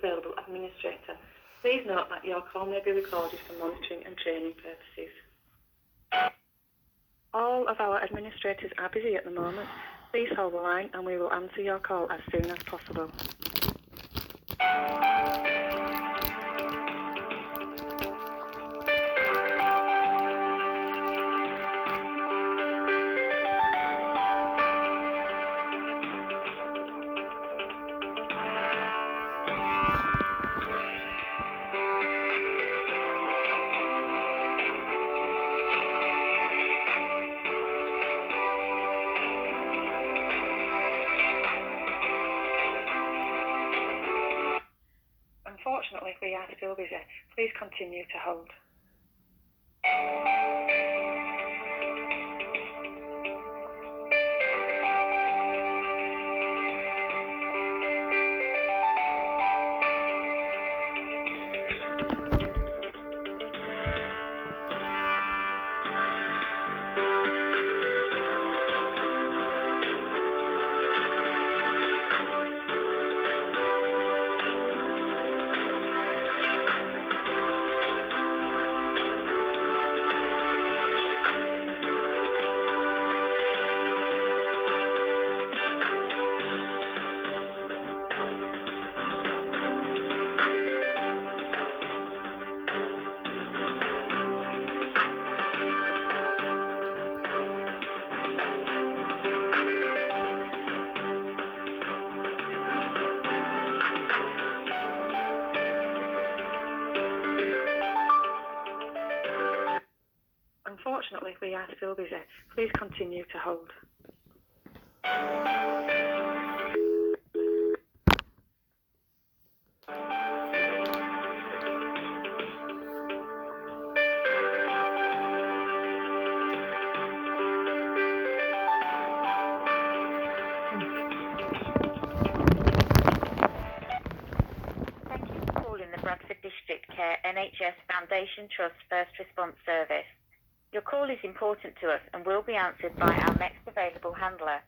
available administrator. Please note that your call may be recorded for monitoring and training purposes. All of our administrators are busy at the moment. Please hold the line and we will answer your call as soon as possible. Unfortunately, we are still busy. Please continue to hold. Unfortunately, we are still busy. Please continue to hold. Thank you for calling the Bradford District Care NHS Foundation Trust First Response Service. Your call is important to us and will be answered by our next available handler.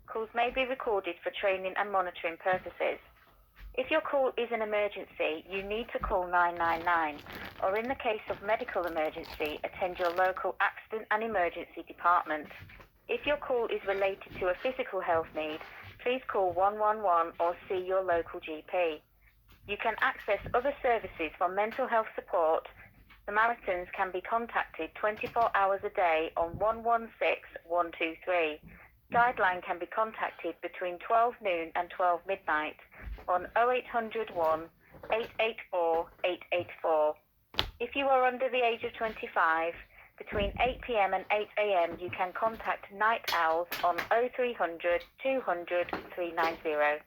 Calls may be recorded for training and monitoring purposes. If your call is an emergency, you need to call 999, or in the case of medical emergency, attend your local accident and emergency department. If your call is related to a physical health need, please call 111 or see your local GP. You can access other services for mental health support. Samaritans can be contacted 24 hours a day on 116 123. Guideline can be contacted between 12 noon and 12 midnight on 0800 884 884. If you are under the age of 25, between 8 p.m. and 8 a.m. you can contact Night Owls on 0300 200 390.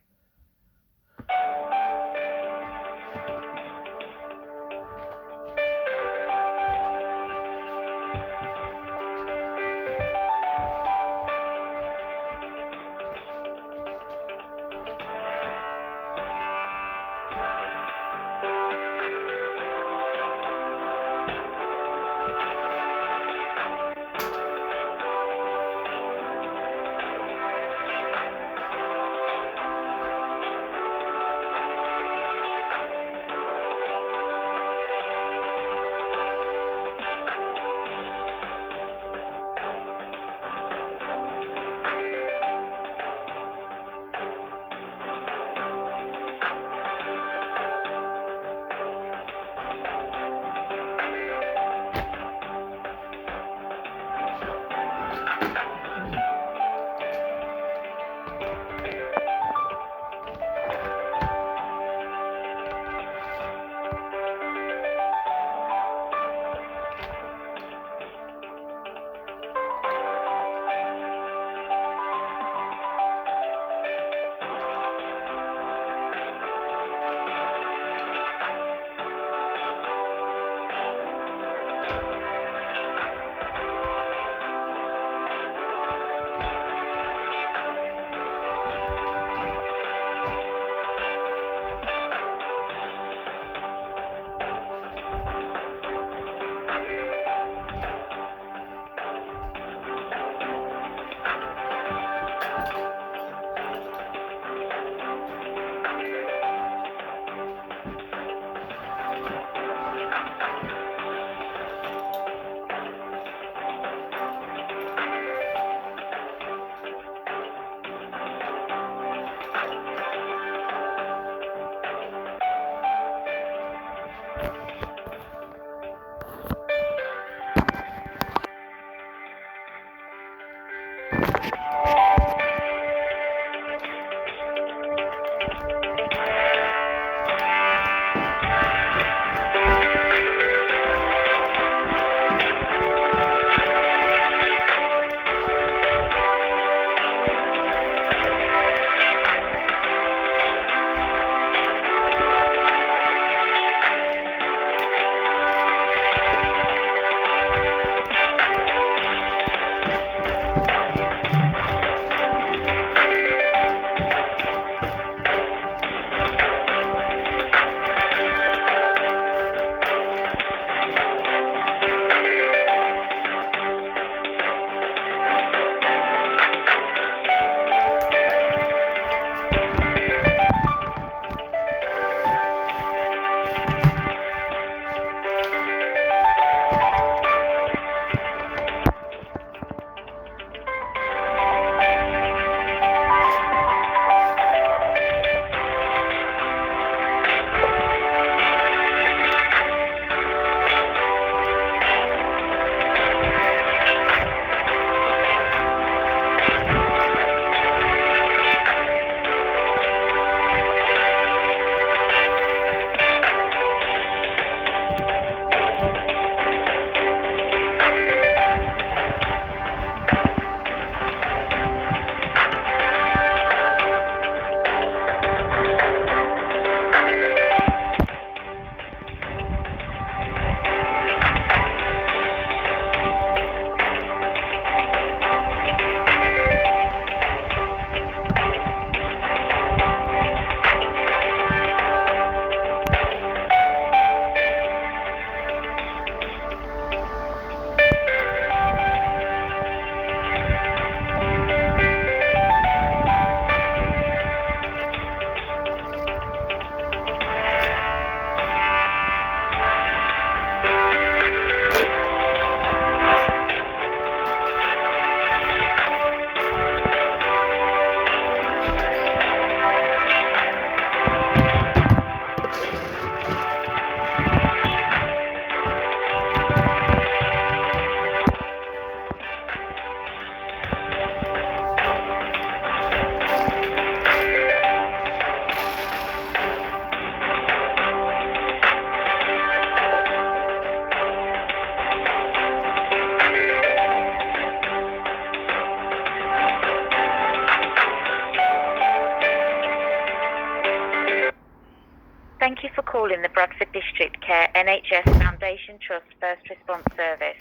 Thank you for calling the Bradford District Care NHS Foundation Trust First Response Service.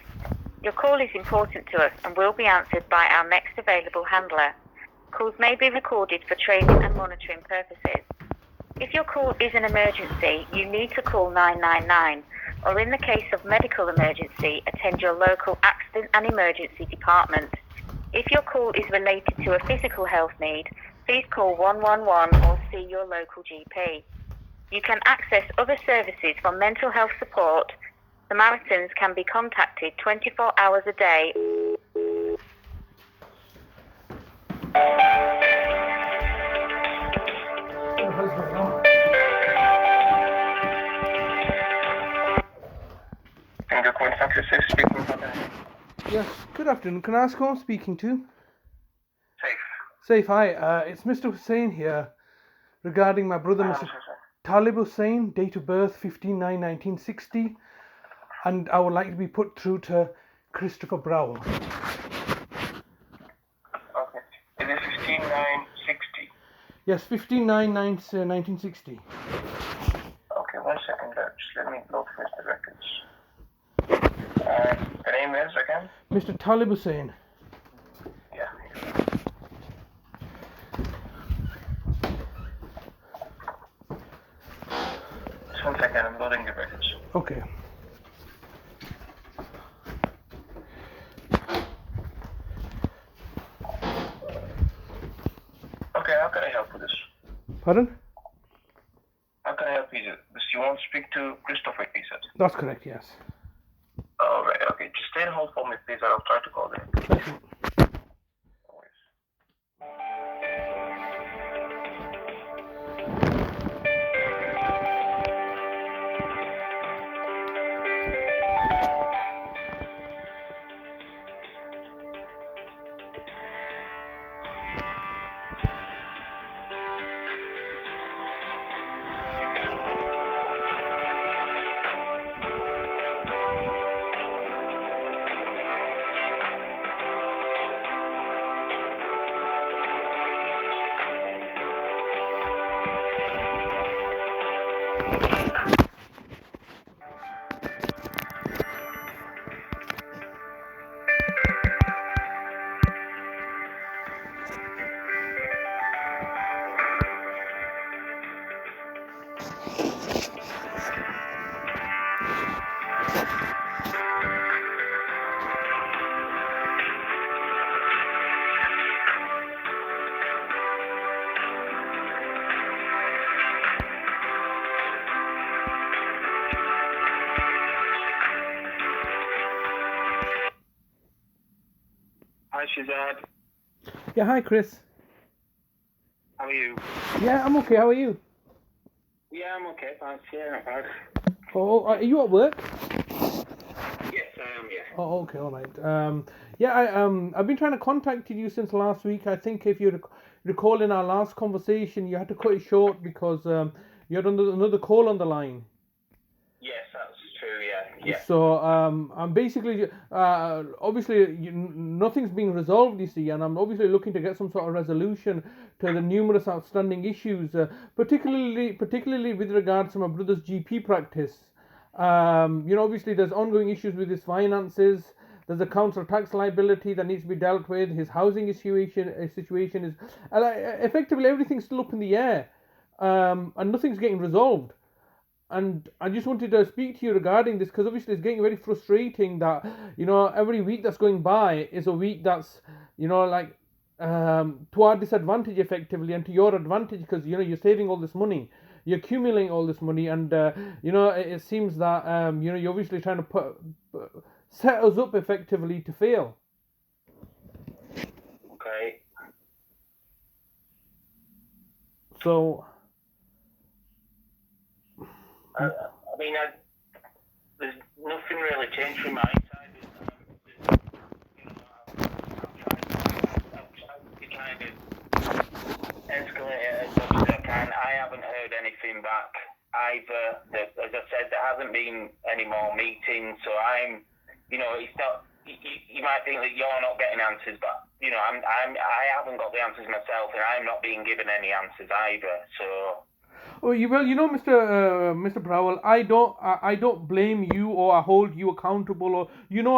Your call is important to us and will be answered by our next available handler. Calls may be recorded for training and monitoring purposes. If your call is an emergency, you need to call 999, or in the case of medical emergency, attend your local accident and emergency department. If your call is related to a physical health need, please call 111 or see your local GP. You can access other services for mental health support. Samaritans can be contacted 24 hours a day. Yes, good afternoon. Can I ask who I'm speaking to? Safe. Hi. It's Mr. Hussain here regarding my brother, Mr. Talib Hussain, date of birth 15/9/1960, and I would like to be put through to Christopher Browell. Okay. Is it 15/9/60? Yes, 15/9/1960. Okay, 1 second. Just let me go through the records. The name is again? Mr. Talib Hussain. Yeah. Just 1 second, I'm loading the records. Okay. Okay, how can I help with this? Pardon? How can I help you? You want to speak to Christopher, he said? That's correct, yes. Oh, right, okay. Just stay on hold for me, please, and I'll try to call them. Thank you. No worries. Hi, Shazad. Yeah, hi, Chris. How are you? Yeah, I'm okay. How are you? Yeah, I'm okay, thanks. Yeah, not bad. Oh, are you at work? Yes, I am, yeah. Oh, okay, all right. I've been trying to contact you since last week. I think if you recall in our last conversation, you had to cut it short because you had another call on the line. Yes, that's true, yeah. So I'm basically obviously nothing's being resolved, you see, and I'm obviously looking to get some sort of resolution to the numerous outstanding issues, particularly with regards to my brother's GP practice. Obviously there's ongoing issues with his finances. There's a council tax liability that needs to be dealt with. His housing situation is effectively everything's still up in the air, and nothing's getting resolved. And I just wanted to speak to you regarding this because obviously it's getting very frustrating that every week that's going by is a week that's to our disadvantage effectively and to your advantage because you're saving all this money, you're accumulating all this money, and it seems that you're obviously trying to set us up effectively to fail. Okay. So there's nothing really changed from my side. I've tried to kind of escalate it as much as I can. I haven't heard anything back either. As I said, there hasn't been any more meetings, so it's not. You might think that you're not getting answers, but I haven't got the answers myself, and I'm not being given any answers either. So. Oh, Mr. Browell, I don't blame you or I hold you accountable, or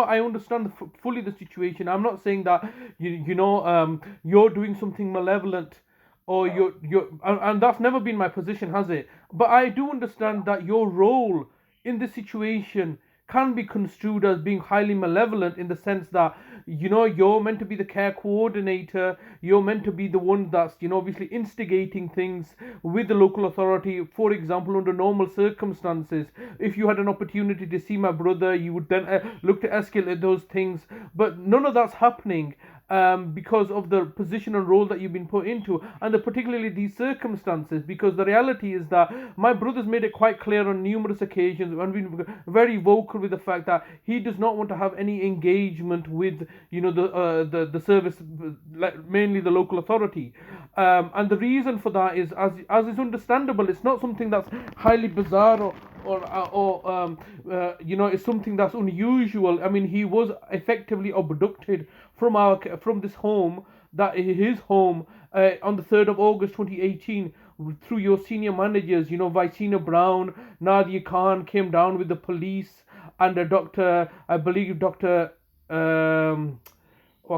I understand fully the situation. I'm not saying that you're doing something malevolent, or and that's never been my position, has it? But I do understand that your role in this situation can be construed as being highly malevolent, in the sense that you're meant to be the care coordinator, you're meant to be the one that's obviously instigating things with the local authority. For example, under normal circumstances, if you had an opportunity to see my brother, you would then look to escalate those things, but none of that's happening. Because of the position and role that you've been put into, and particularly these circumstances, because the reality is that my brother's made it quite clear on numerous occasions and been very vocal with the fact that he does not want to have any engagement with the service, mainly the local authority, and the reason for that is, as is understandable, it's not something that's highly bizarre or it's something that's unusual. I mean, he was effectively abducted from this home, that his home, on the 3rd of August 2018, through your senior managers, Vicina Brown, Nadia Khan came down with the police, and a doctor, I believe Dr. I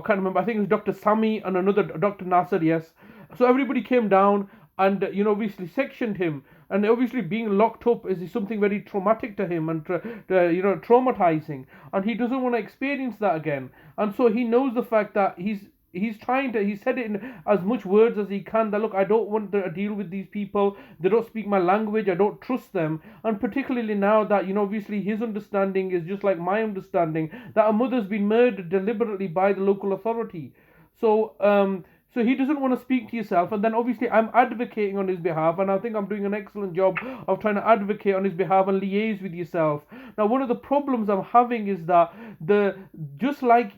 can't remember, I think it was Dr. Sami and another Dr. Nasser, yes. So everybody came down and obviously sectioned him, and obviously being locked up is something very traumatic to him, and traumatizing, and he doesn't want to experience that again. And so he knows the fact that he said it in as much words as he can, that look, I don't want to deal with these people, they don't speak my language, I don't trust them. And particularly now that obviously his understanding is just like my understanding, that a mother's been murdered deliberately by the local authority. So he doesn't want to speak to yourself, and then obviously I'm advocating on his behalf, and I think I'm doing an excellent job of trying to advocate on his behalf and liaise with yourself. Now, one of the problems I'm having is that just like,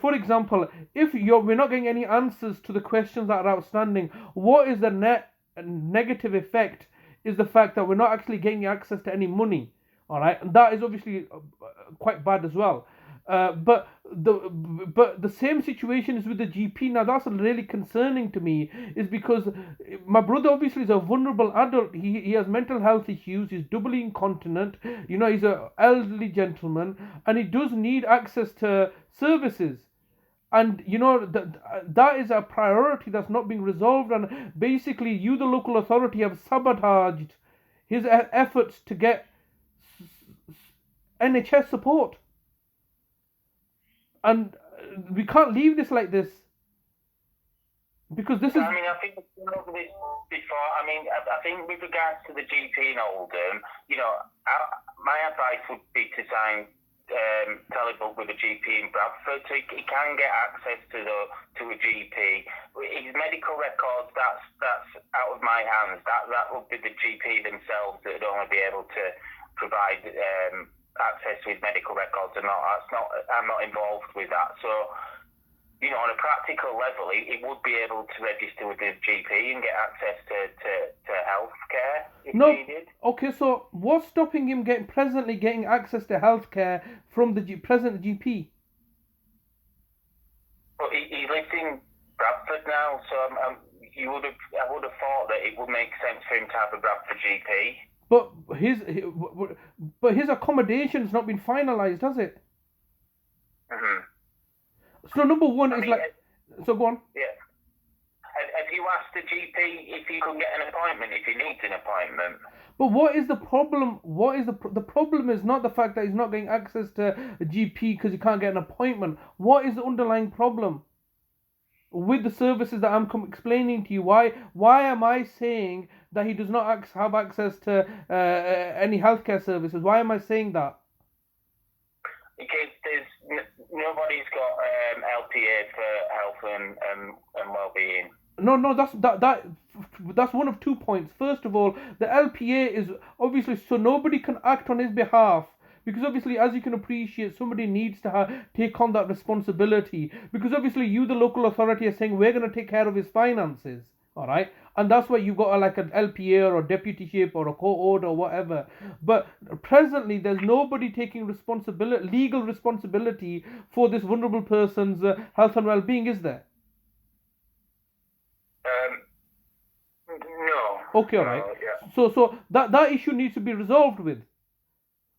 for example, if we're not getting any answers to the questions that are outstanding, what is the net negative effect is the fact that we're not actually getting access to any money. All right, and that is obviously quite bad as well. But the same situation is with the GP. Now that's really concerning to me, is because my brother obviously is a vulnerable adult. He has mental health issues. He's doubly incontinent. He's an elderly gentleman, and he does need access to services. And that is a priority that's not being resolved. And basically, you, the local authority, have sabotaged his efforts to get NHS support. And we can't leave this like this, because this is... I mean, I think we've been over this before. I mean, I think with regards to the GP in Oldham, my advice would be to sign telebook with a GP in Bradford, so he can get access to a GP. His medical records, that's out of my hands. That would be the GP themselves that would only be able to provide access to his medical records, and I'm not involved with that. So, on a practical level, he would be able to register with the GP and get access to health care if needed. Okay, so what's stopping him presently getting access to health care from the present GP? Well, he lives in Bradford now, so I would have thought that it would make sense for him to have a Bradford GP. But his accommodation's not been finalised, has it? Mm-hmm. So number one is so go on. Yeah. Have you asked the GP if he can get an appointment, if he needs an appointment? But what is the problem? What is the problem is not the fact that he's not getting access to a GP because he can't get an appointment. What is the underlying problem with the services that I'm explaining to you? Why am I saying that he does not have access to any healthcare services? Why am I saying that? Because nobody's got LPA for health and well-being. No, that's one of 2 points. First of all, the LPA is obviously so nobody can act on his behalf. Because obviously, as you can appreciate, somebody needs to take on that responsibility. Because obviously, you, the local authority, are saying we're going to take care of his finances. All right, and that's why you've got like an LPA or a deputyship or a court order or whatever. But presently, there's nobody taking legal responsibility for this vulnerable person's health and well-being, is there? Okay, all right. Yeah. So that issue needs to be resolved with.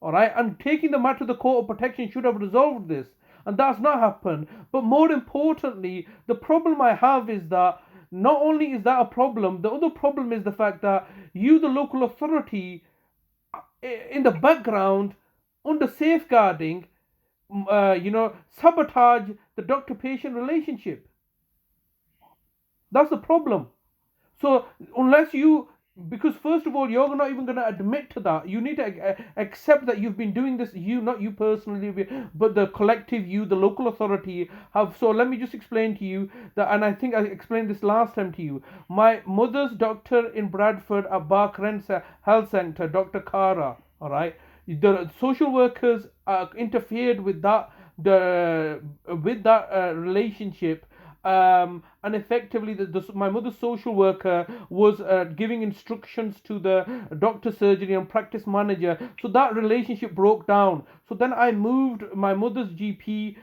All right, and taking the matter to the Court of Protection should have resolved this, and that's not happened. But more importantly, the problem I have is that not only is that a problem, the other problem is the fact that you, the local authority, in the background, under safeguarding, sabotage the doctor-patient relationship. That's the problem. So unless you, because first of all, you're not even going to admit to that. You need to accept that you've been doing this, you, not you personally, but the collective, you, the local authority have. So let me just explain to you that, and I think I explained this last time to you. My mother's doctor in Bradford at Barkrent Health Centre, Dr. Kara, all right, the social workers interfered with that, relationship. And effectively, my mother's social worker was giving instructions to the doctor, surgery, and practice manager. So that relationship broke down. So then I moved my mother's GP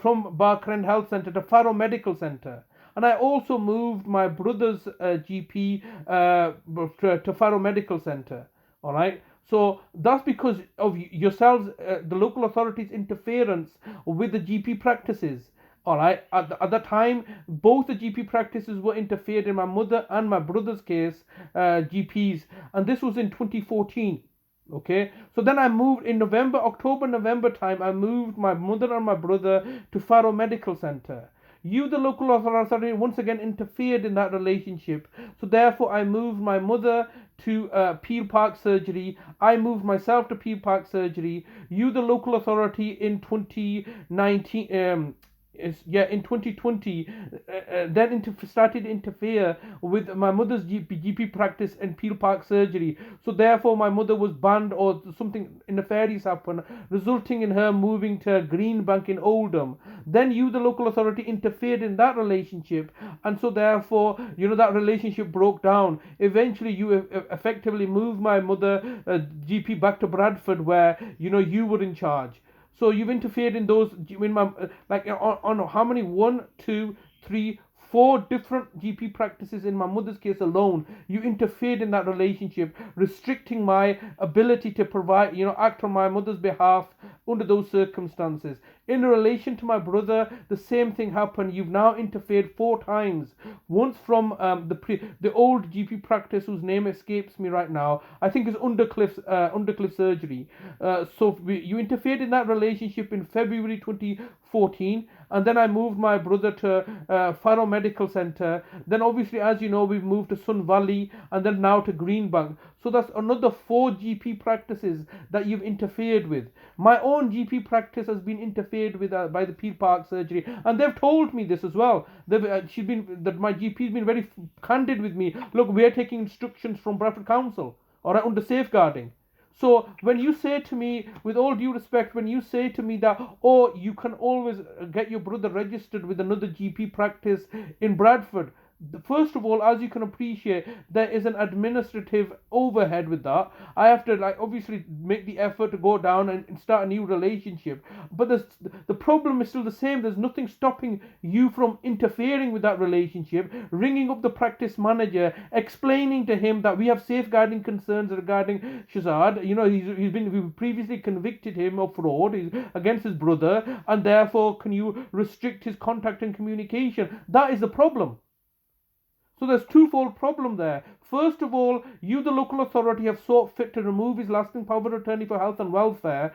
from Barkrent Health Centre to Faro Medical Centre. And I also moved my brother's GP to Faro Medical Centre. All right. So that's because of yourselves, the local authorities' interference with the GP practices. All right. At the time, both the GP practices were interfered in my mother and my brother's case, GPs, and this was in 2014. Okay. So then I moved in October, November time. I moved my mother and my brother to Faro Medical Centre. You, the local authority, once again interfered in that relationship. So therefore, I moved my mother to Peel Park Surgery. I moved myself to Peel Park Surgery. You, the local authority, in 2019. In 2020, then started to interfere with my mother's GP practice and Peel Park Surgery. So therefore, my mother was banned, or something nefarious happened, resulting in her moving to Greenbank in Oldham. Then you, the local authority, interfered in that relationship, and so therefore, that relationship broke down. Eventually, you effectively moved my mother GP back to Bradford, where you were in charge. So you've interfered in those, on how many? 1, 2, 3, 4 different GP practices in my mother's case alone. You interfered in that relationship, restricting my ability to provide, act on my mother's behalf under those circumstances. In relation to my brother, the same thing happened. You've now interfered 4 times. Once from the old GP practice whose name escapes me right now. I think it's Undercliff Surgery. So you interfered in that relationship in February 2014, and then I moved my brother to Faro Medical Centre. Then obviously, as you know, we've moved to Sun Valley, and then now to Greenbank. So that's another 4 GP practices that you've interfered with. My own GP practice has been interfered with by the Peel Park Surgery, and they've told me this as well. My GP's been very candid with me. Look, we're taking instructions from Bradford Council, all right, under safeguarding. So when you say to me, with all due respect, when you say to me that, you can always get your brother registered with another GP practice in Bradford, first of all, as you can appreciate, there is an administrative overhead with that. I have to obviously make the effort to go down and start a new relationship. But the problem is still the same. There's nothing stopping you from interfering with that relationship, ringing up the practice manager, explaining to him that we have safeguarding concerns regarding Shazad. We've previously convicted him of fraud against his brother, and therefore can you restrict his contact and communication? That is the problem. So there's twofold problem there. First of all, you, the local authority, have sought fit to remove his lasting power of attorney for health and welfare,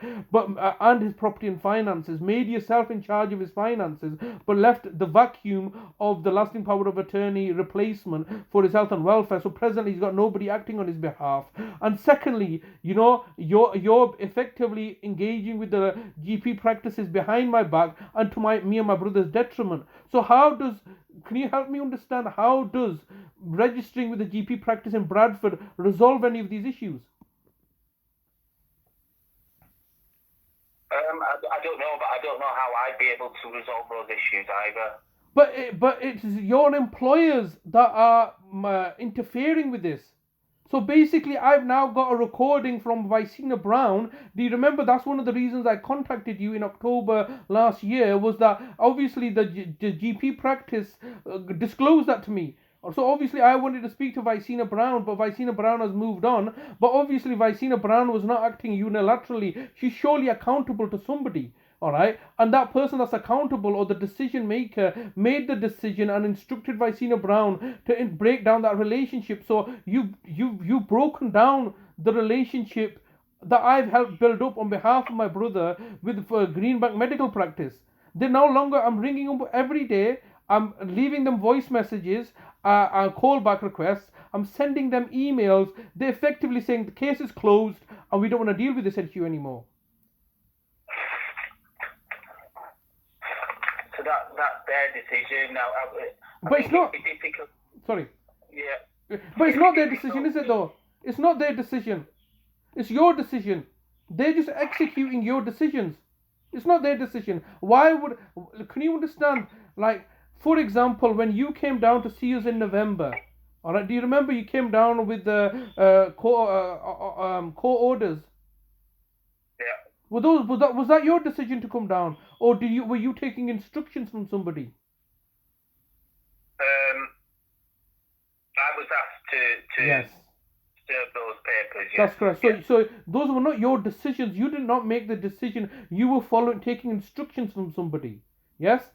and his property and finances, made yourself in charge of his finances, but left the vacuum of the lasting power of attorney replacement for his health and welfare. So presently, he's got nobody acting on his behalf. And secondly, you're effectively engaging with the GP practices behind my back and to me and my brother's detriment. So can you help me understand how does registering with the GP practice in Bradford resolve any of these issues? I don't know, but I don't know how I'd be able to resolve those issues either. But it's your employers that are interfering with this. So basically, I've now got a recording from Vicina Brown. Do you remember? That's one of the reasons I contacted you in October last year, was that obviously the GP practice disclosed that to me. So obviously I wanted to speak to Vicina Brown, but Vicina Brown has moved on. But obviously Vicina Brown was not acting unilaterally. She's surely accountable to somebody. All right, and that person that's accountable or the decision maker made the decision and instructed Vicina Brown to break down that relationship. So you've broken down the relationship that I've helped build up on behalf of my brother with Greenbank Medical Practice. They're no longer. I'm ringing them every day. I'm leaving them voice messages, callback requests. I'm sending them emails. They're effectively saying the case is closed and we don't want to deal with this issue anymore. So that's their decision now. But it's not. Sorry. Yeah. But it's not their decision, is it though? It's not their decision. It's your decision. They're just executing your decisions. It's not their decision. Why would? Can you understand? Like, for example, when you came down to see us in November, all right? Do you remember you came down with the court orders? Yeah. Was that your decision to come down, or were you taking instructions from somebody? I was asked to Yes. serve those papers. Yes. That's correct. So those were not your decisions. You did not make the decision. You were taking instructions from somebody. Yes.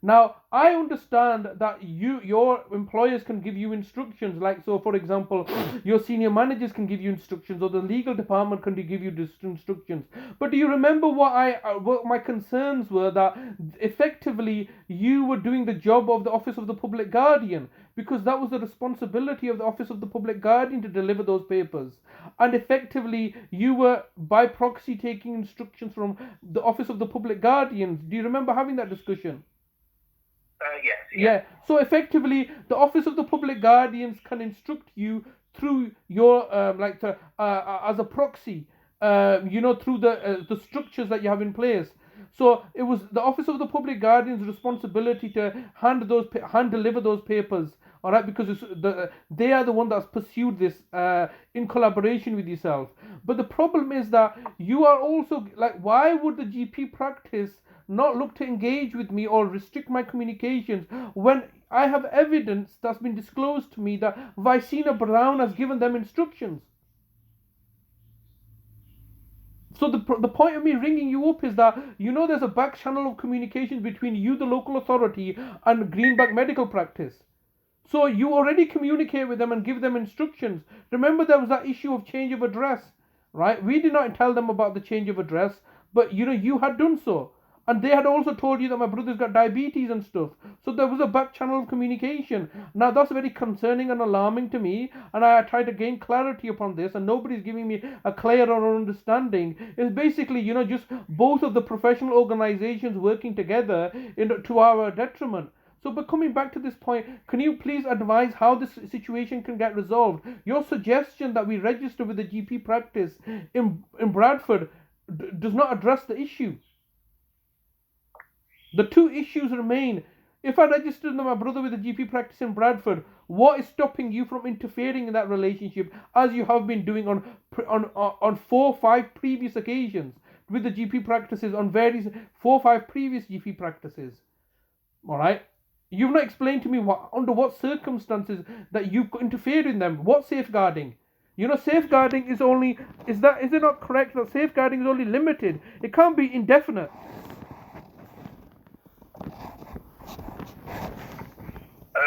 Now, I understand that your employers can give you instructions, like, so for example, your senior managers can give you instructions, or the legal department can give you instructions. But do you remember what my concerns were? That effectively you were doing the job of the Office of the Public Guardian, because that was the responsibility of the Office of the Public Guardian to deliver those papers. And effectively, you were by proxy taking instructions from the Office of the Public Guardians. Do you remember having that discussion? Yes. Yeah. So effectively, the Office of the Public Guardians can instruct you through your as a proxy, through the structures that you have in place. So it was the Office of the Public Guardian's responsibility to hand deliver those papers. All right, because they are the one that's pursued this in collaboration with yourself. But the problem is that you are also like, why would the GP practice not look to engage with me or restrict my communications when I have evidence that's been disclosed to me that Vicina Brown has given them instructions? So the point of me ringing you up is that, there's a back channel of communication between you, the local authority, and Greenbank Medical Practice. So you already communicate with them and give them instructions. Remember, there was that issue of change of address, right? We did not tell them about the change of address, but you had done so. And they had also told you that my brother's got diabetes and stuff. So there was a back channel of communication. Now that's very concerning and alarming to me. And I tried to gain clarity upon this, and nobody's giving me a clearer understanding. It's basically, just both of the professional organizations working together to our detriment. So, but coming back to this point, can you please advise how this situation can get resolved? Your suggestion that we register with the GP practice in Bradford does not address the issue. The two issues remain. If I registered my brother with a GP practice in Bradford, what is stopping you from interfering in that relationship, as you have been doing on 4 or 5 previous occasions with the GP practices, on various 4 or 5 previous GP practices? All right. You've not explained to me under what circumstances that you've interfered in them. What safeguarding? Safeguarding is it not correct that safeguarding is only limited? It can't be indefinite. I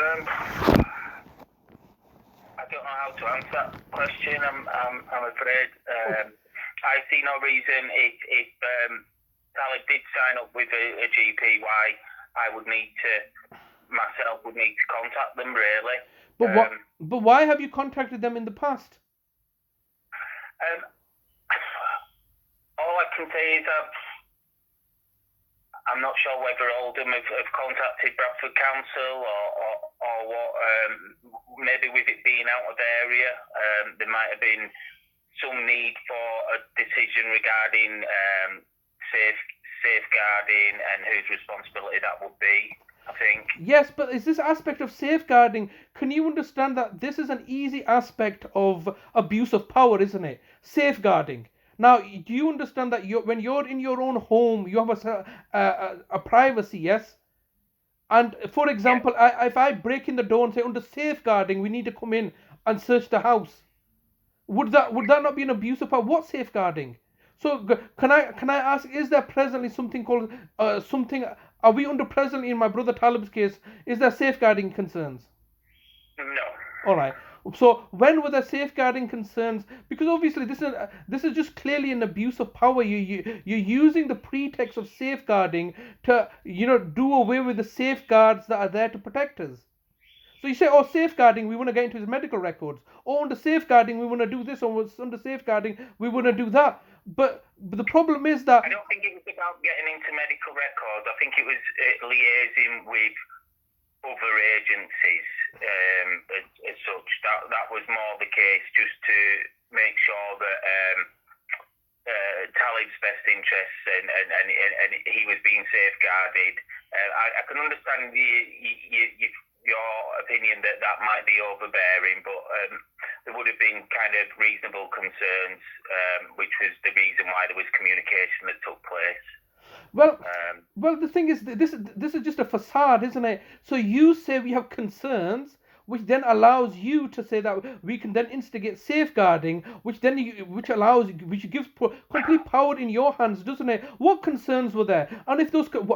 don't know how to answer that question. I'm afraid. I see no reason if Talib did sign up with a GP, why I would need to contact them, really. But why have you contacted them in the past? All I can say is I'm not sure whether Oldham have contacted Bradford Council or what. Maybe with it being out of area, there might have been some need for a decision regarding safeguarding and whose responsibility that would be, I think. Yes, but is this aspect of safeguarding, can you understand that this is an easy aspect of abuse of power, isn't it? Safeguarding. Now, do you understand that when you're in your own home, you have a privacy, yes? And for example, if I break in the door and say under safeguarding, we need to come in and search the house, would that not be an abuse of power? What safeguarding? So can I ask, is there presently something called something? Are we under presently in my brother Talib's case? Is there safeguarding concerns? No. All right. So when were there safeguarding concerns? Because obviously this is just clearly an abuse of power. You're using the pretext of safeguarding to do away with the safeguards that are there to protect us. So you say, oh, safeguarding, we want to get into his medical records. Or under safeguarding, we want to do this. Or under safeguarding, we want to do that. But the problem is that I don't think it was about getting into medical records. I think it was liaising with other agencies as such. That was more the case, just to make sure that Talib's best interests and he was being safeguarded. I can understand your opinion that might be overbearing, but there would have been kind of reasonable concerns, which was the reason why there was communication that took place. Well, the thing is, this is just a facade, isn't it? So you say we have concerns, which then allows you to say that we can then instigate safeguarding, which gives complete power in your hands, doesn't it? What concerns were there, and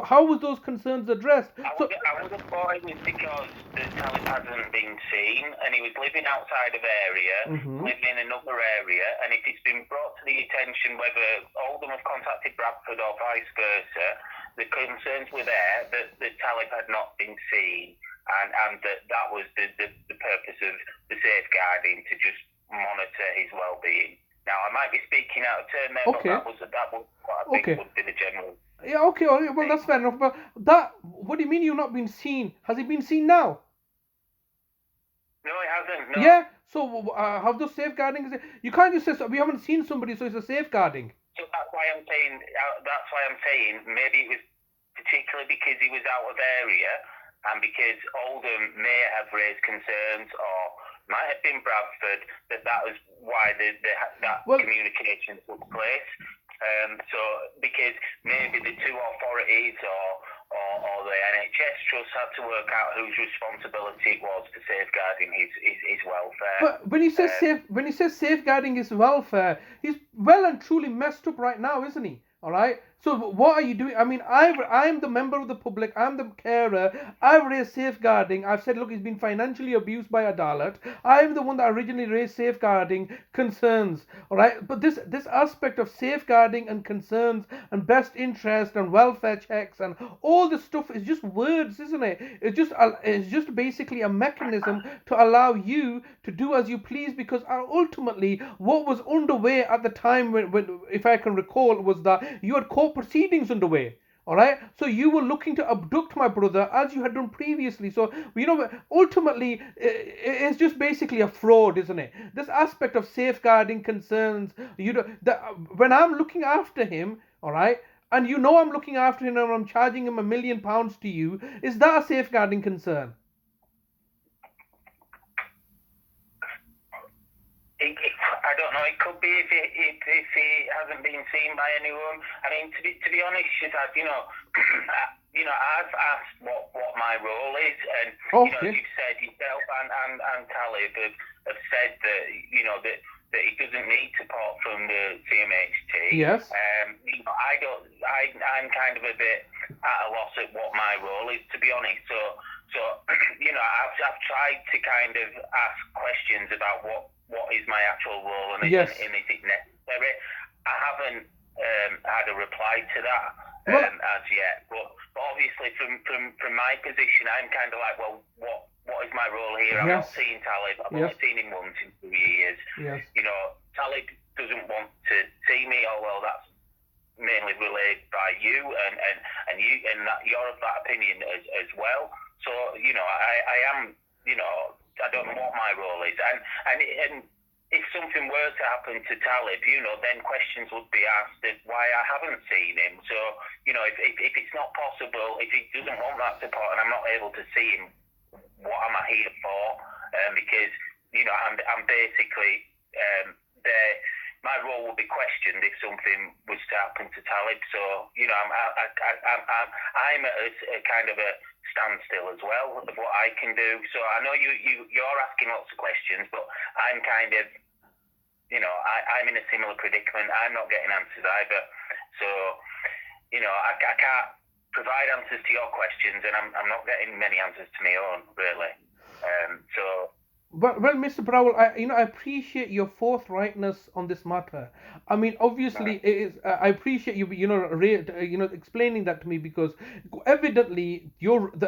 how was those concerns addressed? I would have thought it was because the Talib hasn't been seen, and he was living outside of area, living in another area, and if it's been brought to the attention whether Oldham have contacted Bradford or vice versa, the concerns were there that the Talib had not been seen. And that was the purpose of the safeguarding, to just monitor his well-being. Now, I might be speaking out of turn there, okay. but that was what I think would be the general. Yeah, okay, well, that's fair enough. But what do you mean you've not been seen? Has he been seen now? No, he hasn't. No. Yeah. So how those safeguarding? You can't just say we haven't seen somebody, so it's a safeguarding. So that's why I'm saying maybe it was particularly because he was out of area. And because Oldham may have raised concerns, or might have been Bradford, that was why that communication took place. So because maybe the two authorities or the NHS trust had to work out whose responsibility it was to safeguarding his welfare. But when he says safeguarding his welfare, he's well and truly messed up right now, isn't he? All right. So what are you doing? I mean, I'm the member of the public. I'm the carer. I've raised safeguarding. I've said, look, he's been financially abused by Adalat. I'm the one that originally raised safeguarding concerns. All right. But this aspect of safeguarding and concerns and best interest and welfare checks and all this stuff is just words, isn't it? It's just basically a mechanism to allow you to do as you please, because ultimately what was underway at the time when if I can recall, was that you had court proceedings underway. All right, so you were looking to abduct my brother as you had done previously. So ultimately it's just basically a fraud, isn't it? This aspect of safeguarding concerns, when I'm looking after him, all right, and I'm looking after him and I'm charging him £1 million to you, is that a safeguarding concern? I don't know. It could be if he hasn't been seen by anyone. I mean, to be honest, Shazad, I've asked what my role is, and you've said yourself and Talib have said that that he doesn't need support from the CMHT. Yes. I'm kind of a bit at a loss at what my role is, to be honest. So I've tried to kind of ask questions about what is my actual role and is it necessary. I haven't had a reply to that as yet, but obviously from my position, I'm kind of like, well, what is my role here? I'm not seeing Talib. I've only seen him once in 2 years. Yes. Talib doesn't want to see me, although that's mainly relayed by you and you, and that you're of that opinion as well. So I am, I don't know what my role is, and if something were to happen to Talib, then questions would be asked of why I haven't seen him. So if it's not possible, if he doesn't want that support and I'm not able to see him, what am I here for? Because I'm basically my role would be questioned if something was to happen to Talib. So, you know, I'm at a kind of a standstill as well of what I can do. So I know you're asking lots of questions, but I'm kind of, you know, I'm in a similar predicament. I'm not getting answers either. So, you know, I can't provide answers to your questions, and I'm not getting many answers to my own, really. Well, Mr. Browell, I appreciate your forthrightness on this matter. I mean, obviously, it is. I appreciate you, explaining that to me, because evidently,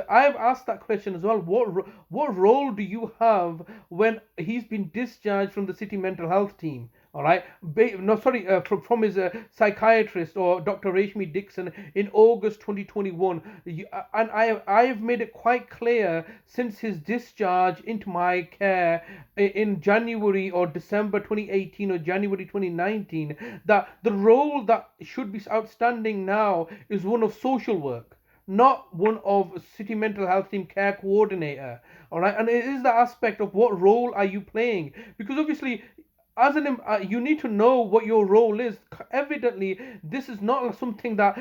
I've asked that question as well. What role do you have when he's been discharged from the city mental health team? All right, from his psychiatrist or Dr. Rashmi Dixon in August 2021, and I have made it quite clear since his discharge into my care in January or December 2018 or January 2019 that the role that should be outstanding now is one of social work, not one of city mental health team care coordinator. All right, and it is the aspect of what role are you playing, because obviously, you need to know what your role is. Evidently, this is not something that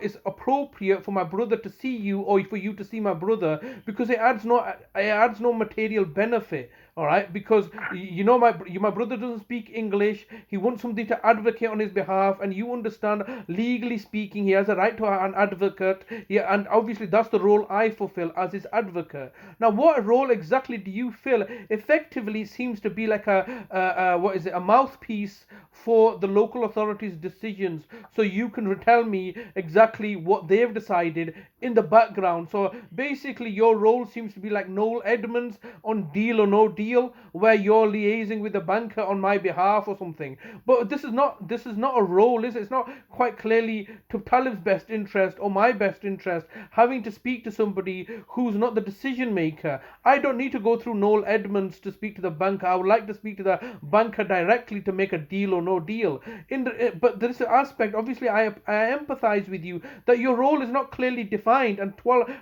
is appropriate for my brother to see you, or for you to see my brother, because it adds no material benefit. All right, because my brother doesn't speak English. He wants somebody to advocate on his behalf, and you understand, legally speaking, he has a right to an advocate. Yeah, and obviously that's the role I fulfill as his advocate. Now, what role exactly do you fill? Effectively, seems to be like a mouthpiece for the local authorities' decisions, so you can tell me exactly what they've decided in the background. So basically, your role seems to be like Noel Edmonds on Deal or No Deal, where you're liaising with the banker on my behalf or something. But this is not a role, is it? It's not quite clearly to Talib's best interest or my best interest, having to speak to somebody who's not the decision maker. I don't need to go through Noel Edmonds to speak to the banker. I would like to speak to the banker directly to make a deal or no deal. But there's an aspect, obviously, I empathize with you that your role is not clearly defined, and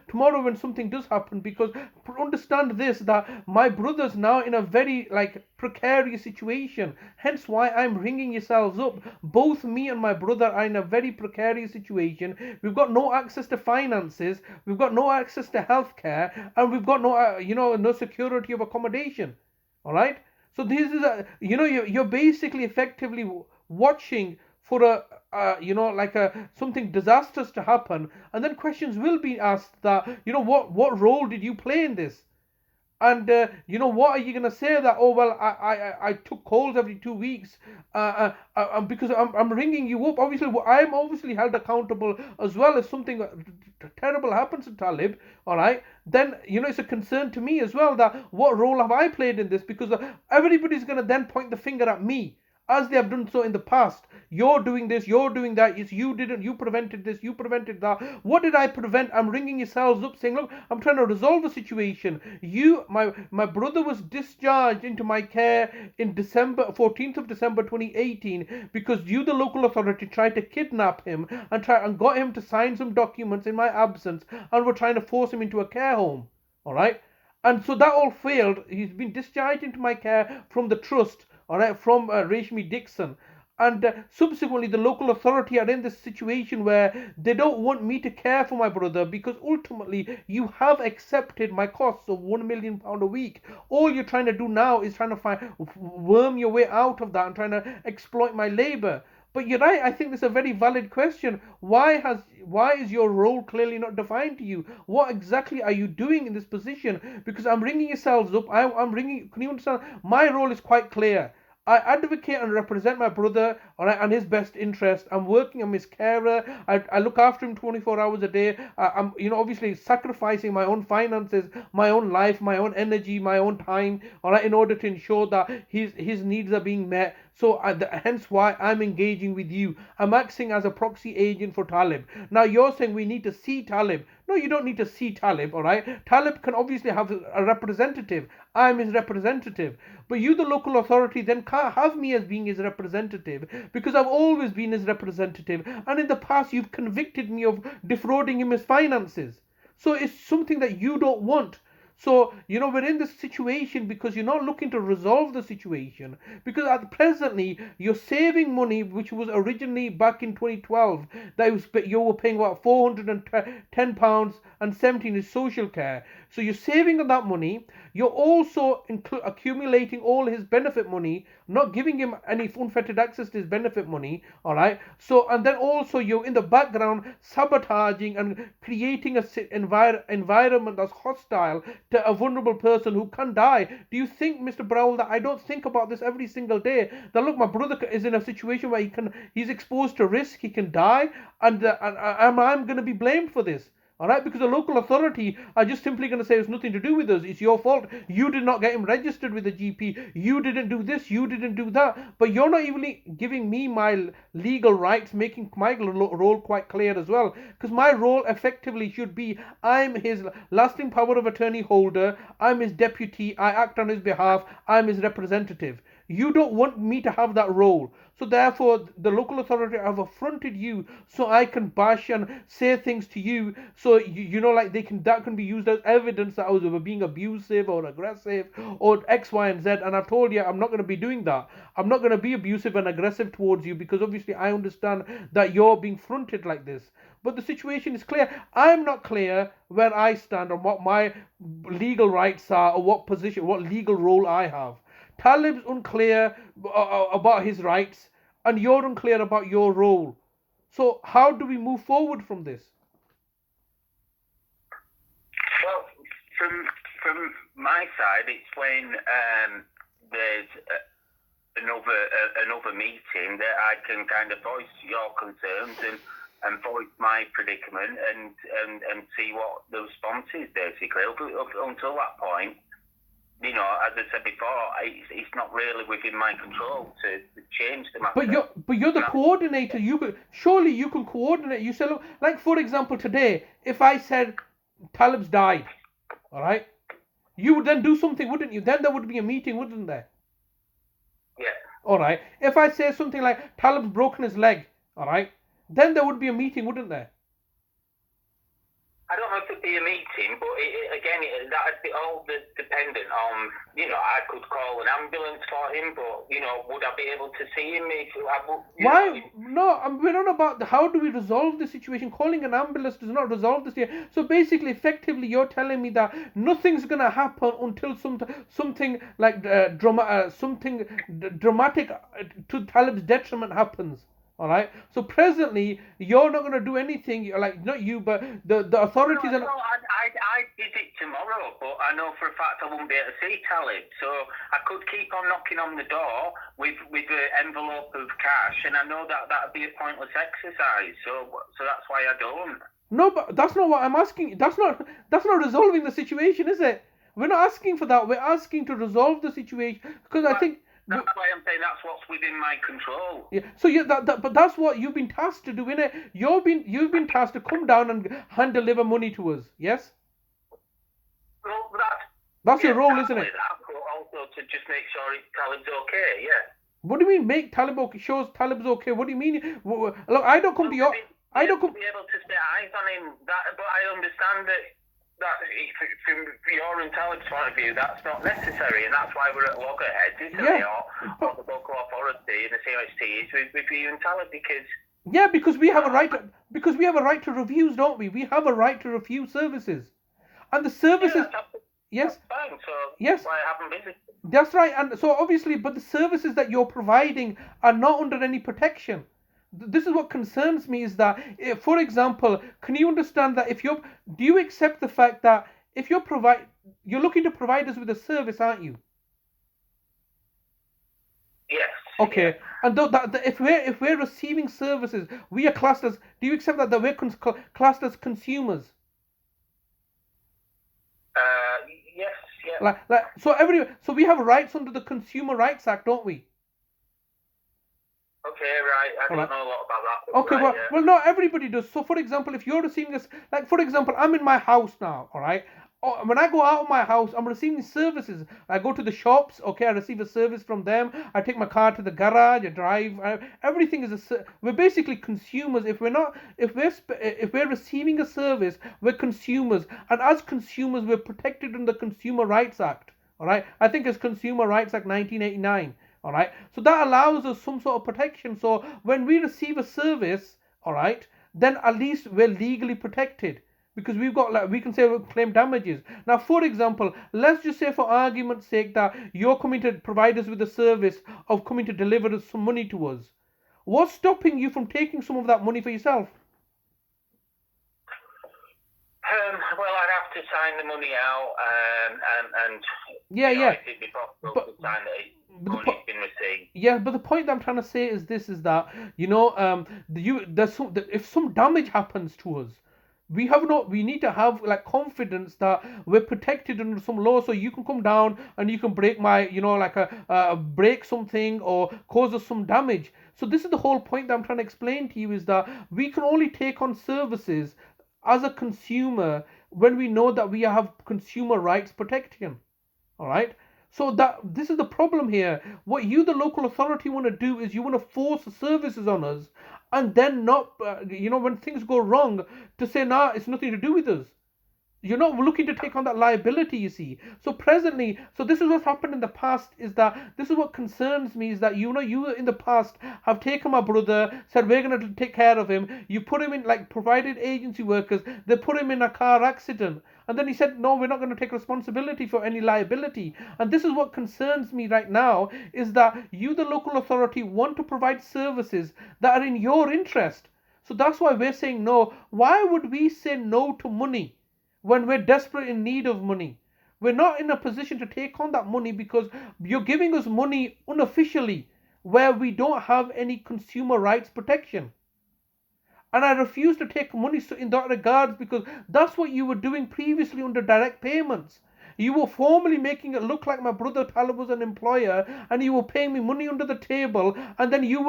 tomorrow when something does happen, because understand this, that my brother's now in a very precarious situation, hence why I'm ringing yourselves up. Both me and my brother are in a very precarious situation. We've got no access to finances, we've got no access to healthcare, and we've got no security of accommodation. All right, so this is you're basically effectively watching for something disastrous to happen, and then questions will be asked that what role did you play in this? And what are you going to say? That, oh well, I took calls every 2 weeks because I'm ringing you up. Obviously, I'm obviously held accountable as well. If something terrible happens to Talib, all right, then it's a concern to me as well, that what role have I played in this? Because everybody's going to then point the finger at me, as they have done so in the past. You're doing this, you're doing that, you prevented this, you prevented that. What did I prevent? I'm ringing yourselves up saying, look, I'm trying to resolve the situation. My brother was discharged into my care in 14th of December 2018 because the local authority tried to kidnap him and got him to sign some documents in my absence, and were trying to force him into a care home. All right? And so that all failed. He's been discharged into my care from the trust, all right, from Rashmi Dixon. And subsequently, the local authority are in this situation where they don't want me to care for my brother, because ultimately you have accepted my costs of £1 million a week. All you're trying to do now is trying to worm your way out of that and trying to exploit my labor. But you're right, I think this is a very valid question. Why is your role clearly not defined to you? What exactly are you doing in this position? Because I'm ringing yourselves up. Can you understand? My role is quite clear. I advocate and represent my brother, all right, and his best interest. I'm working. I'm his carer. I look after him 24 hours a day. I'm obviously sacrificing my own finances, my own life, my own energy, my own time, all right, in order to ensure that his needs are being met. So hence why I'm engaging with you. I'm acting as a proxy agent for Talib. Now you're saying we need to see Talib. No, you don't need to see Talib, all right? Talib can obviously have a representative. I'm his representative. But you, the local authority, then can't have me as being his representative, because I've always been his representative. And in the past, you've convicted me of defrauding him his finances. So it's something that you don't want. So, we're in this situation because you're not looking to resolve the situation. Because at presently, you're saving money, which was originally back in 2012, you were paying about £410 and 17 is social care. So you're saving on that money. You're also accumulating all his benefit money, not giving him any unfettered access to his benefit money. All right. So, and then also you're in the background sabotaging and creating an environment that's hostile to a vulnerable person who can die. Do you think, Mr. Browell, that I don't think about this every single day? That look, my brother is in a situation where he's exposed to risk, he can die, and I'm going to be blamed for this. All right, because the local authority are just simply going to say it's nothing to do with us. It's your fault. You did not get him registered with the GP. You didn't do this. You didn't do that. But you're not even giving me my legal rights, making my role quite clear as well. Because my role effectively should be I'm his lasting power of attorney holder. I'm his deputy. I act on his behalf. I'm his representative. You don't want me to have that role. So therefore, the local authority have affronted you so I can bash and say things to you. So, like that can be used as evidence that I was being abusive or aggressive or X, Y, and Z. And I've told you, I'm not going to be doing that. I'm not going to be abusive and aggressive towards you because obviously I understand that you're being fronted like this. But the situation is clear. I'm not clear where I stand on what my legal rights are or what legal role I have. Talib's unclear about his rights, and you're unclear about your role. So how do we move forward from this? Well, from my side, it's when there's another meeting that I can kind of voice your concerns and voice my predicament and see what the response is, basically. Until that point, as I said before, it's not really within my control to change the matter. But you're the coordinator. Surely you can coordinate. You say, look, like for example, today, if I said Talib's died, all right, you would then do something, wouldn't you? Then there would be a meeting, wouldn't there? Yeah. All right. If I say something like Talib's broken his leg, all right, then there would be a meeting, wouldn't there? I don't know if it'd be a meeting, but that'd be all dependent on, I could call an ambulance for him, but, would I be able to see him if Why? No, we're not about how do we resolve the situation. Calling an ambulance does not resolve this here. So basically, effectively, you're telling me that nothing's going to happen until something like something dramatic to Talib's detriment happens. All right. So presently, you're not going to do anything. Like not you, but the authorities. No, I'd visit tomorrow, but I know for a fact I won't be able to see Talib. So I could keep on knocking on the door with an envelope of cash, and I know that'd be a pointless exercise. So that's why I don't. No, but that's not what I'm asking. That's not resolving the situation, is it? We're not asking for that. We're asking to resolve the situation because I think. That's why I'm saying that's what's within my control. Yeah. So but that's what you've been tasked to do, innit? You've been tasked to come down and hand deliver money to us. Yes. Well, that's your role, isn't it? Also to just make sure Talib's okay. Yeah. What do you mean make Talib okay? Shows Talib's okay. What do you mean? Look, I don't come to your. I don't come. Be able to set eyes on him. But I understand that from your and Talib's point of view, that's not necessary, and that's why we're at loggerheads, isn't it? Or the local authority and the CMHT is with you and Talib because. Yeah, because we have a right to reviews, don't we? We have a right to refuse services, and the services. Yes. That's fine. So yes. Why I haven't visited. That's right, and so obviously, but the services that you're providing are not under any protection. This is what concerns me is that, for example, can you understand that do you accept the fact that if you're looking to provide us with a service, aren't you? Yes. Okay, yes. And if we're receiving services, we are classed as. Do you accept that we're classed as consumers? Yes. Yeah. So we have rights under the Consumer Rights Act, don't we? Okay, right. I don't know a lot about that. Okay, right, well, not everybody does. So, for example, if you're receiving this, like, for example, I'm in my house now, all right? when I go out of my house, I'm receiving services. I go to the shops, okay, I receive a service from them. I take my car to the garage, I drive. Everything is we're basically consumers. If we're receiving a service, we're consumers, and as consumers, we're protected under the Consumer Rights Act. All right, I think it's Consumer Rights Act 1989. All right, so that allows us some sort of protection. So when we receive a service, all right, then at least we're legally protected. Because we've got, like, we can say we claim damages. Now, for example, let's just say for argument's sake that you're coming to provide us with a service of coming to deliver us some money to us. What's stopping you from taking some of that money for yourself? Well, I'd have to sign the money out, and yeah, it'd be possible to sign that money's been received. Yeah, but the point that I'm trying to say is this: is that if some damage happens to us, we need to have like confidence that we're protected under some law, so you can come down and you can break my, break something or cause us some damage. So this is the whole point that I'm trying to explain to you, is that we can only take on services as a consumer when we know that we have consumer rights protection. All right. So this is the problem here. What you, the local authority, want to do is you want to force services on us, and then not, when things go wrong, to say, nah, it's nothing to do with us. You're not looking to take on that liability, you see. So presently, so this is what's happened in the past, is that this is what concerns me, is that you in the past have taken my brother, said we're going to take care of him. You put him in, like, provided agency workers, they put him in a car accident. And then he said, no, we're not going to take responsibility for any liability. And this is what concerns me right now, is that you, the local authority, want to provide services that are in your interest. So that's why we're saying no. Why would we say no to money when we're desperate in need of money? We're not in a position to take on that money because you're giving us money unofficially where we don't have any consumer rights protection. And I refuse to take money in that regards, because that's what you were doing previously under direct payments. You were formally making it look like my brother Talib was an employer, and you were paying me money under the table, and then you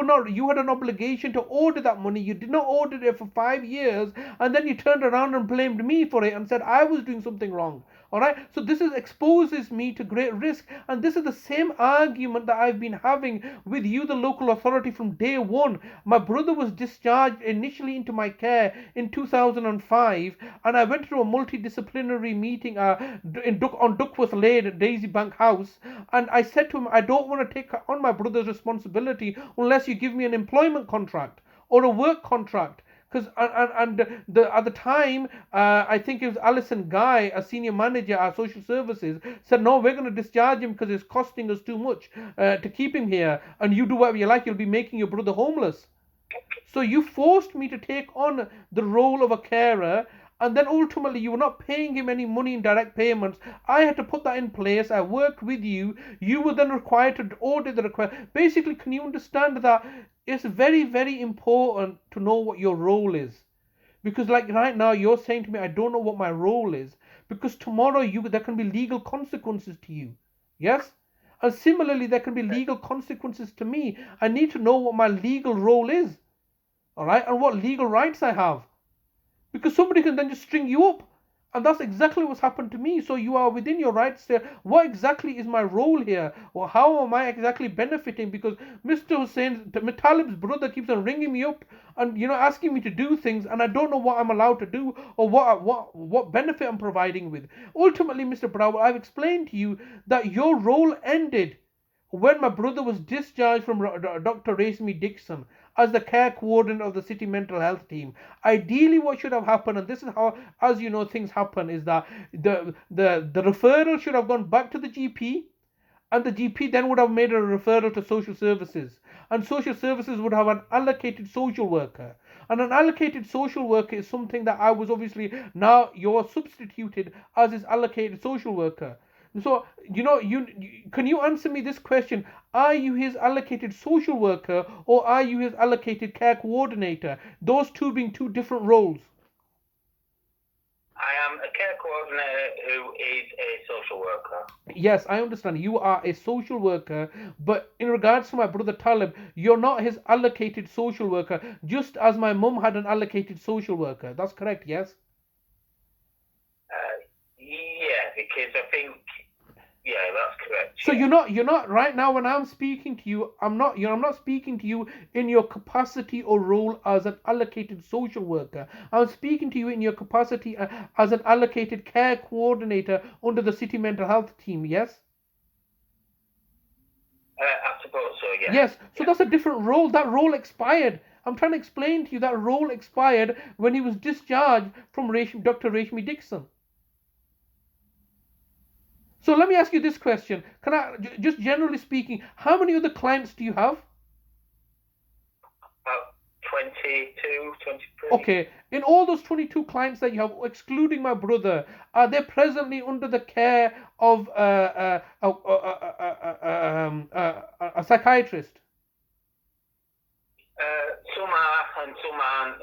had an obligation to order that money. You did not order it for 5 years, and then you turned around and blamed me for it and said I was doing something wrong. All right, so this exposes me to great risk, and this is the same argument that I've been having with you, the local authority, from day one. My brother was discharged initially into my care in 2005, and I went through a multidisciplinary meeting on Duckworth Lane at Daisy Bank House, and I said to him, I don't want to take on my brother's responsibility unless you give me an employment contract or a work contract. Because at the time, I think it was Alison Guy, a senior manager at social services, said, no, we're going to discharge him because it's costing us too much to keep him here, and you do whatever you like, you'll be making your brother homeless. So you forced me to take on the role of a carer, and then ultimately you were not paying him any money in direct payments. I had to put that in place. I worked with you. You were then required to order the request. Basically, can you understand that it's very, very important to know what your role is? Because like right now, you're saying to me, I don't know what my role is. Because tomorrow there can be legal consequences to you. Yes? And similarly, there can be legal consequences to me. I need to know what my legal role is. All right? And what legal rights I have. Because somebody can then just string you up. And that's exactly what's happened to me. So you are within your rights there. What exactly is my role here? Or how am I exactly benefiting? Because Mr. Hussain, Talib's brother, keeps on ringing me up and asking me to do things, and I don't know what I'm allowed to do or what benefit I'm providing with. Ultimately, Mr. Browell, I've explained to you that your role ended when my brother was discharged from Dr. Rasmi Dixon as the care coordinator of the city mental health team. Ideally, what should have happened, and this is how, as you know, things happen, is that the referral should have gone back to the GP, and the GP then would have made a referral to social services, and social services would have an allocated social worker. And an allocated social worker is something that I was obviously, now you're substituted as his allocated social worker. So, can you answer me this question? Are you his allocated social worker or are you his allocated care coordinator? Those two being two different roles. I am a care coordinator who is a social worker. Yes, I understand. You are a social worker, but in regards to my brother Talib, you're not his allocated social worker, just as my mum had an allocated social worker. That's correct, yes? Yeah, because I think, yeah, that's correct. So yeah. you're not right now when I'm speaking to you, I'm not speaking to you in your capacity or role as an allocated social worker. I'm speaking to you in your capacity as an allocated care coordinator under the city mental health team, yes? I suppose so, yeah. Yes, so that's a different role. That role expired. I'm trying to explain to you that role expired when he was discharged from Dr. Rashmi Dixon. So let me ask you this question. Can I, just generally speaking, how many other clients do you have? About 22, 23. Okay, in all those 22 clients that you have, excluding my brother, are they presently under the care of a psychiatrist? Some are and some aren't.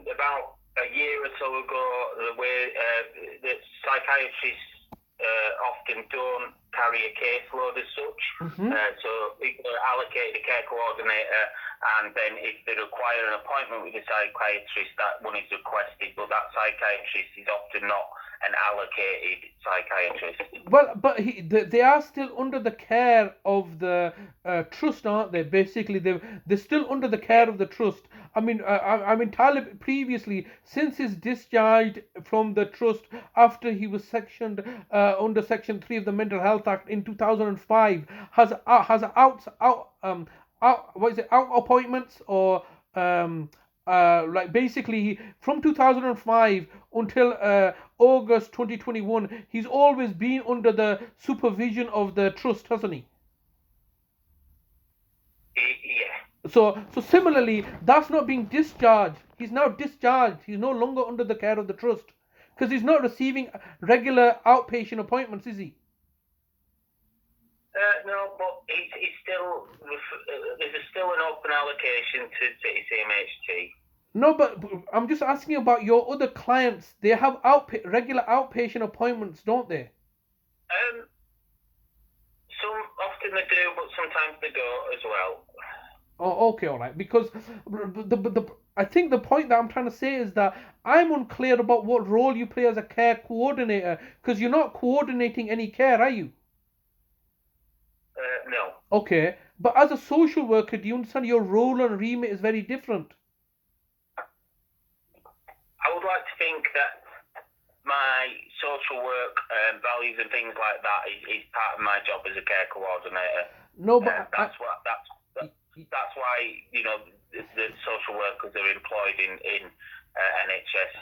About a year or so ago, the way the psychiatrists often don't carry a caseload as such. So people are allocated a care coordinator, and then if they require an appointment with a psychiatrist, that one is requested, but that psychiatrist is often not an allocated psychiatrist. Well, but they are still under the care of the trust, aren't they? Basically, they're still under the care of the trust. I mean, Talib previously, since his discharge from the trust after he was sectioned under Section 3 of the Mental Health Act in 2005, has out appointments or like basically from 2005 until August 2021, he's always been under the supervision of the trust, hasn't he? Yeah. So similarly, that's not being discharged. He's now discharged. He's no longer under the care of the trust because he's not receiving regular outpatient appointments, is he? No, but it's still there's still an open allocation to CMHT. No, but I'm just asking about your other clients. They have regular outpatient appointments, don't they? Some often they do, but sometimes they don't as well. Oh, okay, all right. Because I think the point that I'm trying to say is that I'm unclear about what role you play as a care coordinator, because you're not coordinating any care, are you? No. Okay, but as a social worker, do you understand your role and remit is very different? I would like to think that my social work values and things like that is part of my job as a care coordinator. No, but that's why the social workers are employed in NHS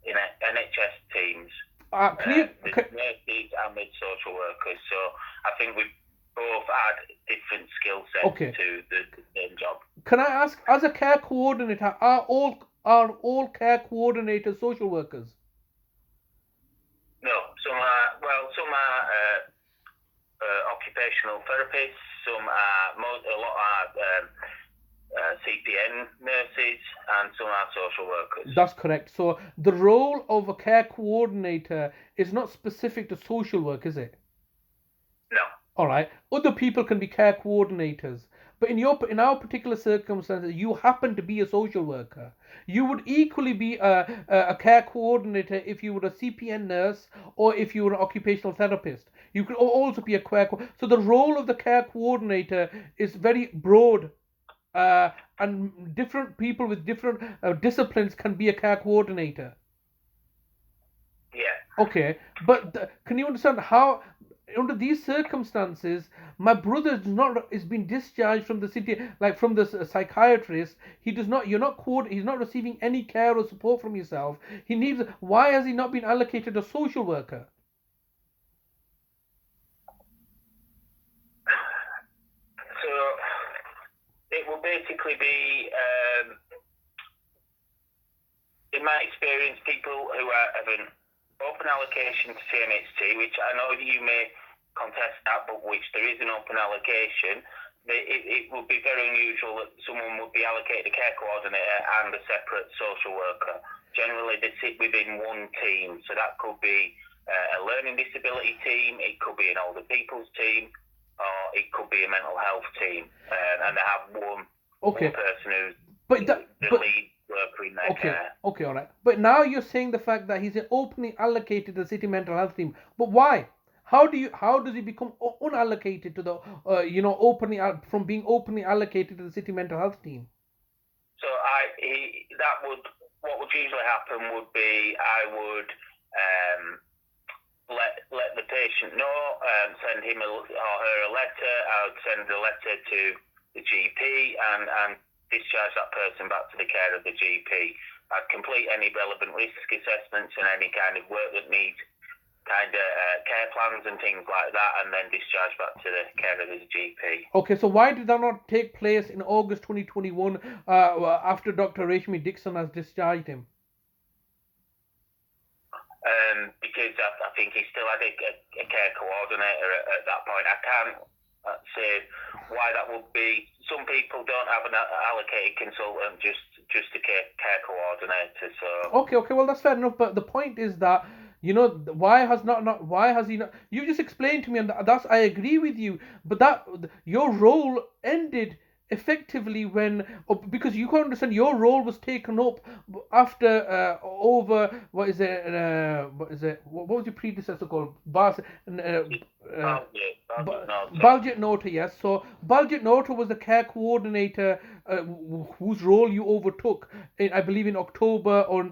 NHS teams. There's nurses and there's social workers, so I think we both add different skill sets to the same job. Can I ask, as a care coordinator, are all care coordinators social workers? No, some are occupational therapists. Some are a lot are CPN nurses, and some are social workers. That's correct. So the role of a care coordinator is not specific to social work, is it? No. All right. Other people can be care coordinators, but in our particular circumstances, you happen to be a social worker. You would equally be a care coordinator if you were a CPN nurse or if you were an occupational therapist. You could also be a care. So the role of the care coordinator is very broad, and different people with different disciplines can be a care coordinator. Yeah. Okay, but can you understand how, under these circumstances, my brother is being discharged from the city, like from the psychiatrist. He's not receiving any care or support from yourself. Why has he not been allocated a social worker? So it will basically be, in my experience, people who have an open allocation to CMHT, which I know you may contest that, but which there is an open allocation, it would be very unusual that someone would be allocated a care coordinator and a separate social worker. Generally, they sit within one team, so that could be a learning disability team, it could be an older people's team, or it could be a mental health team, and they have one person who's the lead worker in their care. Okay, all right. But now you're saying the fact that he's openly allocated to the city mental health team. But why? How does he become unallocated to the from being openly allocated to the city mental health team? So what would usually happen would be I would let the patient know, send him or her a letter. I would send the letter to the GP and discharge that person back to the care of the GP. I'd complete any relevant risk assessments and any kind of work that needs kind of care plans and things like that, and then discharge back to the care of the GP. Okay, so why did that not take place in August 2021 after Dr. Rashmi Dixon has discharged him? Because I think he still had a care coordinator at that point. I can't say why that would be. Some people don't have an allocated consultant, just a care coordinator. So okay, well that's fair enough. But the point is that why has he not? You just explained to me, and that's I agree with you. But that your role ended effectively because you can't understand your role was taken up after what was your predecessor called? Baljit Nota, yes. So Baljit Nota was the care coordinator whose role you overtook, I believe, in October or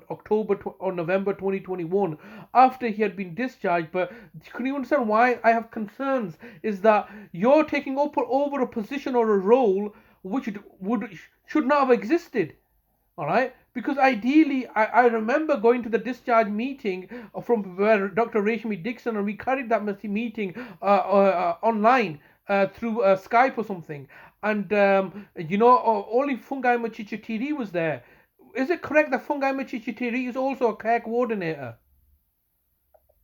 November 2021 after he had been discharged. But can you understand why I have concerns? Is that you're taking over a position or a role which should not have existed. All right, because ideally, I remember going to the discharge meeting from where Dr. Rashmi Dixon, and we carried that meeting online through Skype or something, and only Fungai Machichitiri was there. Is it correct that Fungai Machichitiri is also a care coordinator?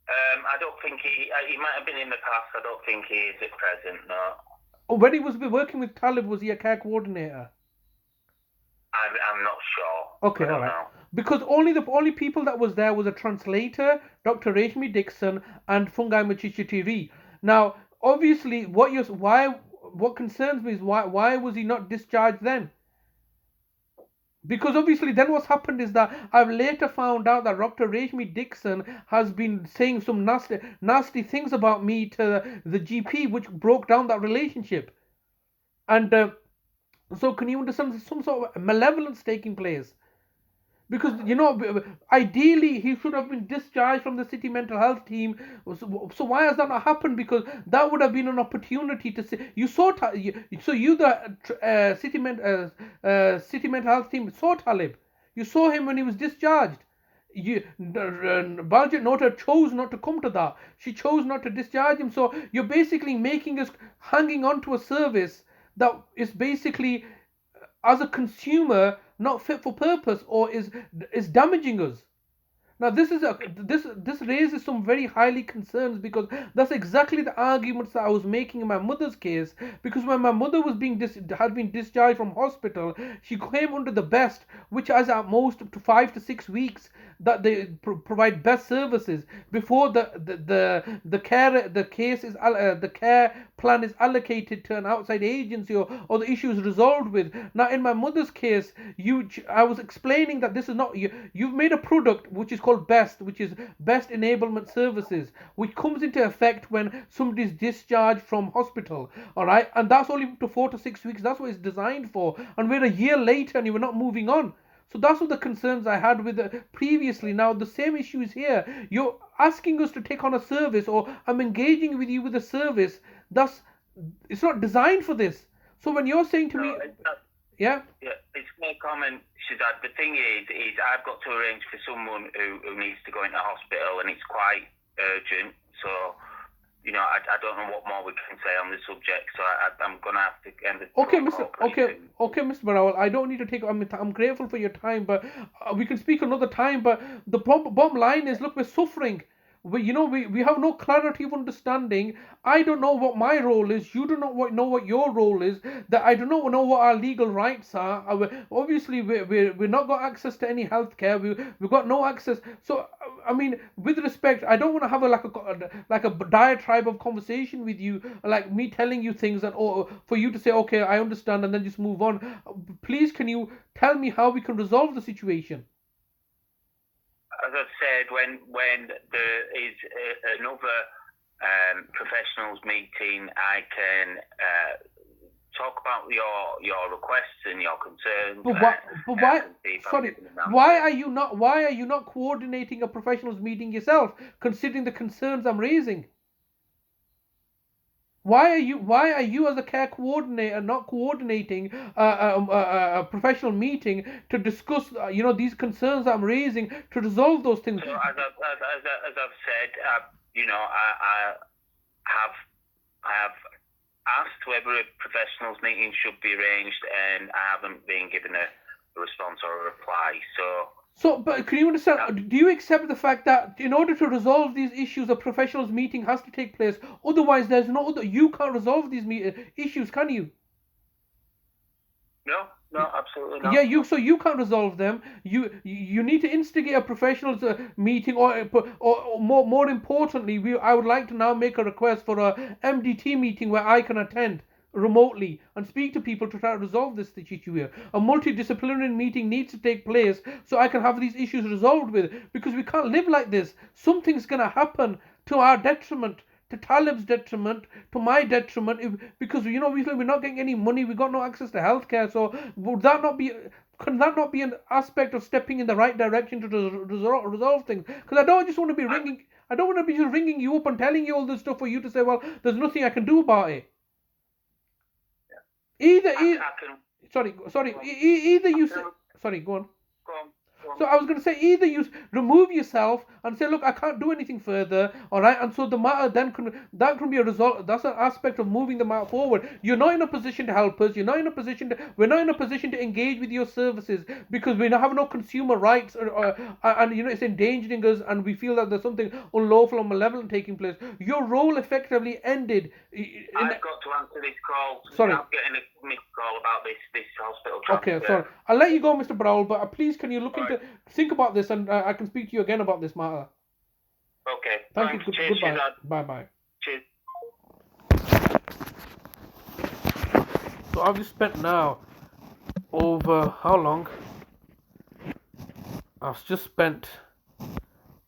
I don't think he might have been in the past. I don't think he is at present, no. When he was working with Talib, was he a care coordinator? I'm not sure. Okay, all right. Know. Because the only people that was there was a translator, Dr. Rashmi Dixon, and Fungai Machichitiri. Now, obviously, what concerns me is why was he not discharged then? Because obviously then what's happened is that I've later found out that Dr. Rashmi Dixon has been saying some nasty things about me to the GP, which broke down that relationship. And so can you understand some sort of malevolence taking place? Because, ideally he should have been discharged from the city mental health team. So why has that not happened? Because that would have been an opportunity to see. The city mental health team saw Talib. You saw him when he was discharged. Baljit Nota chose not to come to that. She chose not to discharge him. So you're basically making us hanging on to a service that is basically, as a consumer, not fit for purpose or is damaging us. Now this raises some very highly concerns, because that's exactly the arguments that I was making in my mother's case. Because when my mother was had been discharged from hospital, she came under the best, which is at most up to 5 to 6 weeks that they provide best services before the care plan is allocated to an outside agency or the issue is resolved with. Now in my mother's case, I was explaining that this is not you've made a product which is called BEST, which is Best Enablement Services, which comes into effect when somebody's discharged from hospital. All right, and that's only up to 4 to 6 weeks. That's what it's designed for, and we're a year later and you were not moving on. So that's what the concerns I had with previously. Now the same issue is here. You're asking us to take on a service, or I'm engaging with you with a service it's not designed for this. So when you're saying to me, yeah, it's no comment, Shazad. The thing is I've got to arrange for someone who needs to go into hospital, and it's quite urgent. So I don't know what more we can say on the subject, so I'm going to have to end the Okay, Mr. Browell, I don't need to take. I'm grateful for your time, but we can speak another time. But the bottom line is, look, we're suffering. we have no clarity of understanding. I don't know what my role is. You do not know what your role is. That I do not know what our legal rights are. Obviously, we're not got access to any healthcare. We've got no access. So I mean, with respect, I don't want to have a diatribe of conversation with you, like me telling you things and or for you to say, okay, I understand, and then just move on. Please, can you tell me how we can resolve the situation? As I've said, when there is another professionals meeting, I can talk about your requests and your concerns. But why? Sorry, why are you not coordinating a professionals meeting yourself, considering the concerns I'm raising? Why are you as a care coordinator not coordinating a professional meeting to discuss these concerns that I'm raising to resolve those things? So as I've said, I have asked whether a professionals meeting should be arranged, and I haven't been given a response or a reply. So, but can you understand? Do you accept the fact that in order to resolve these issues, a professionals meeting has to take place? Otherwise, there's no other. You can't resolve these issues, can you? No, absolutely not. Yeah, so you can't resolve them. You need to instigate a professionals meeting, or more importantly, I would like to now make a request for a MDT meeting where I can attend remotely and speak to people to try to resolve this issue here. A multidisciplinary meeting needs to take place so I can have these issues resolved with, because we can't live like this. Something's going to happen to our detriment, to Talib's detriment, to my detriment, because obviously we're not getting any money, we've got no access to healthcare. So can that not be an aspect of stepping in the right direction to resolve things? Because I don't just want to be just ringing you up and telling you all this stuff for you to say, well, there's nothing I can do about it. Sorry, go on. So I was going to say, either you remove yourself and say, look, I can't do anything further, all right? And so the matter then that can be a result. That's an aspect of moving the matter forward. You're not in a position to help us. We're not in a position to engage with your services because we have no consumer rights, and it's endangering us, and we feel that there's something unlawful or malevolent taking place. Your role effectively ended. I've got to answer this call. Sorry. I'm getting a missed call about this hospital transfer. Okay, sorry. I'll let you go, Mr. Browell, but please can you think about this, and I can speak to you again about this matter. Okay. Thank you. Cheers, Goodbye. Bye-bye. Cheers. So I've just spent now over how long? I've just spent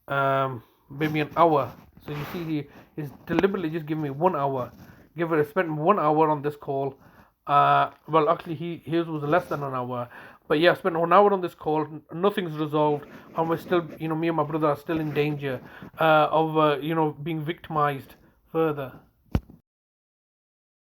maybe an hour. So you see, he's deliberately just given me 1 hour. Spent 1 hour on this call. Well, actually, his was less than an hour. But yeah, I spent 1 hour on this call. Nothing's resolved, and we're still, me and my brother are still in danger of, being victimized further.